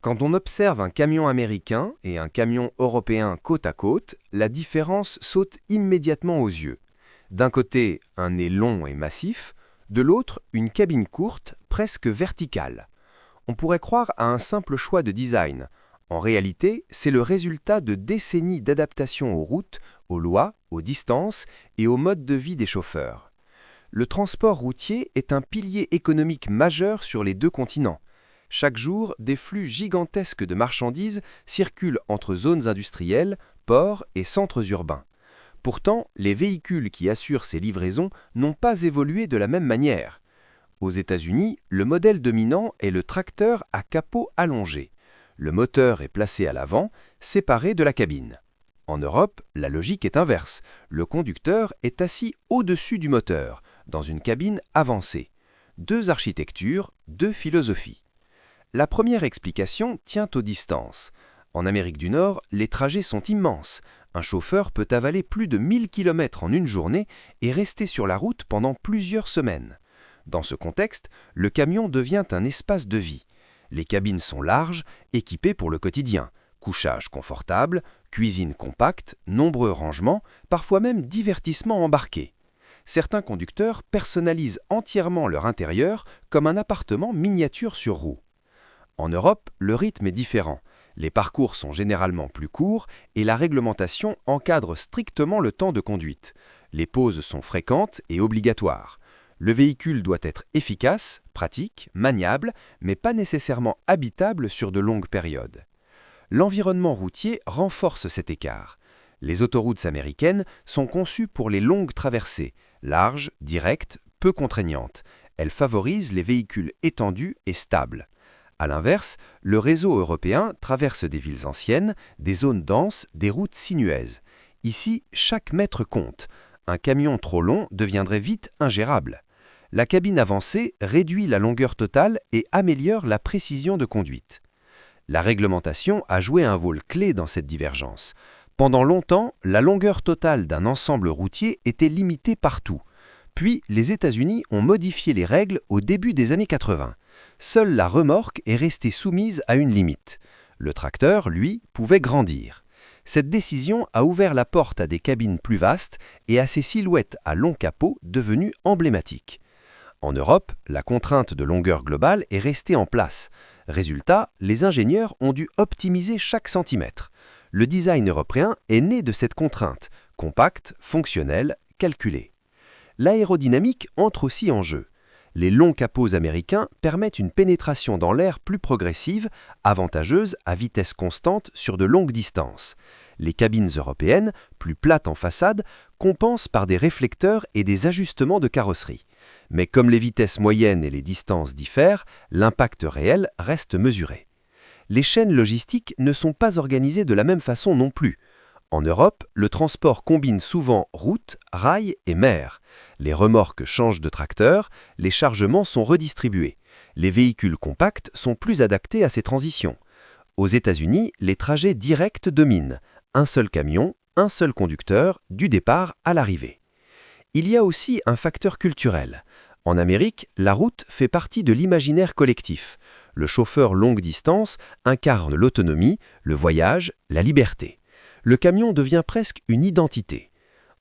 Quand on observe un camion américain et un camion européen côte à côte, la différence saute immédiatement aux yeux. D'un côté, un nez long et massif, de l'autre, une cabine courte, presque verticale. On pourrait croire à un simple choix de design. En réalité, c'est le résultat de décennies d'adaptation aux routes, aux lois, aux distances et au mode de vie des chauffeurs. Le transport routier est un pilier économique majeur sur les deux continents. Chaque jour, des flux gigantesques de marchandises circulent entre zones industrielles, ports et centres urbains. Pourtant, les véhicules qui assurent ces livraisons n'ont pas évolué de la même manière. Aux États-Unis, le modèle dominant est le tracteur à capot allongé. Le moteur est placé à l'avant, séparé de la cabine. En Europe, la logique est inverse. Le conducteur est assis au-dessus du moteur, dans une cabine avancée. Deux architectures, deux philosophies. La première explication tient aux distances. En Amérique du Nord, les trajets sont immenses. Un chauffeur peut avaler plus de 1000 km en une journée et rester sur la route pendant plusieurs semaines. Dans ce contexte, le camion devient un espace de vie. Les cabines sont larges, équipées pour le quotidien. Couchage confortable, cuisine compacte, nombreux rangements, parfois même divertissement embarqué. Certains conducteurs personnalisent entièrement leur intérieur comme un appartement miniature sur roues. En Europe, le rythme est différent. Les parcours sont généralement plus courts et la réglementation encadre strictement le temps de conduite. Les pauses sont fréquentes et obligatoires. Le véhicule doit être efficace, pratique, maniable, mais pas nécessairement habitable sur de longues périodes. L'environnement routier renforce cet écart. Les autoroutes américaines sont conçues pour les longues traversées, larges, directes, peu contraignantes. Elles favorisent les véhicules étendus et stables. A l'inverse, le réseau européen traverse des villes anciennes, des zones denses, des routes sinueuses. Ici, chaque mètre compte. Un camion trop long deviendrait vite ingérable. La cabine avancée réduit la longueur totale et améliore la précision de conduite. La réglementation a joué un rôle clé dans cette divergence. Pendant longtemps, la longueur totale d'un ensemble routier était limitée partout. Puis, les États-Unis ont modifié les règles au début des années 80. Seule la remorque est restée soumise à une limite. Le tracteur, lui, pouvait grandir. Cette décision a ouvert la porte à des cabines plus vastes et à ces silhouettes à long capot devenues emblématiques. En Europe, la contrainte de longueur globale est restée en place. Résultat, les ingénieurs ont dû optimiser chaque centimètre. Le design européen est né de cette contrainte, compacte, fonctionnelle, calculée. L'aérodynamique entre aussi en jeu. Les longs capots américains permettent une pénétration dans l'air plus progressive, avantageuse à vitesse constante sur de longues distances. Les cabines européennes, plus plates en façade, compensent par des réflecteurs et des ajustements de carrosserie. Mais comme les vitesses moyennes et les distances diffèrent, l'impact réel reste mesuré. Les chaînes logistiques ne sont pas organisées de la même façon non plus. En Europe, le transport combine souvent route, rail et mer. Les remorques changent de tracteur, les chargements sont redistribués. Les véhicules compacts sont plus adaptés à ces transitions. Aux États-Unis, les trajets directs dominent. Un seul camion, un seul conducteur, du départ à l'arrivée. Il y a aussi un facteur culturel. En Amérique, la route fait partie de l'imaginaire collectif. Le chauffeur longue distance incarne l'autonomie, le voyage, la liberté. Le camion devient presque une identité.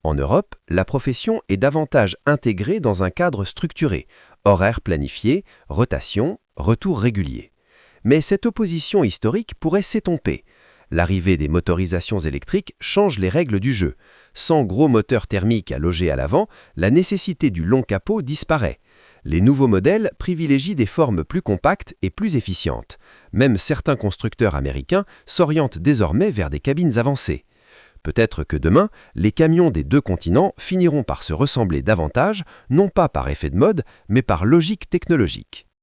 En Europe, la profession est davantage intégrée dans un cadre structuré, horaires planifiés, rotation, retours réguliers. Mais cette opposition historique pourrait s'estomper. L'arrivée des motorisations électriques change les règles du jeu. Sans gros moteur thermique à loger à l'avant, la nécessité du long capot disparaît. Les nouveaux modèles privilégient des formes plus compactes et plus efficientes. Même certains constructeurs américains s'orientent désormais vers des cabines avancées. Peut-être que demain, les camions des deux continents finiront par se ressembler davantage, non pas par effet de mode, mais par logique technologique.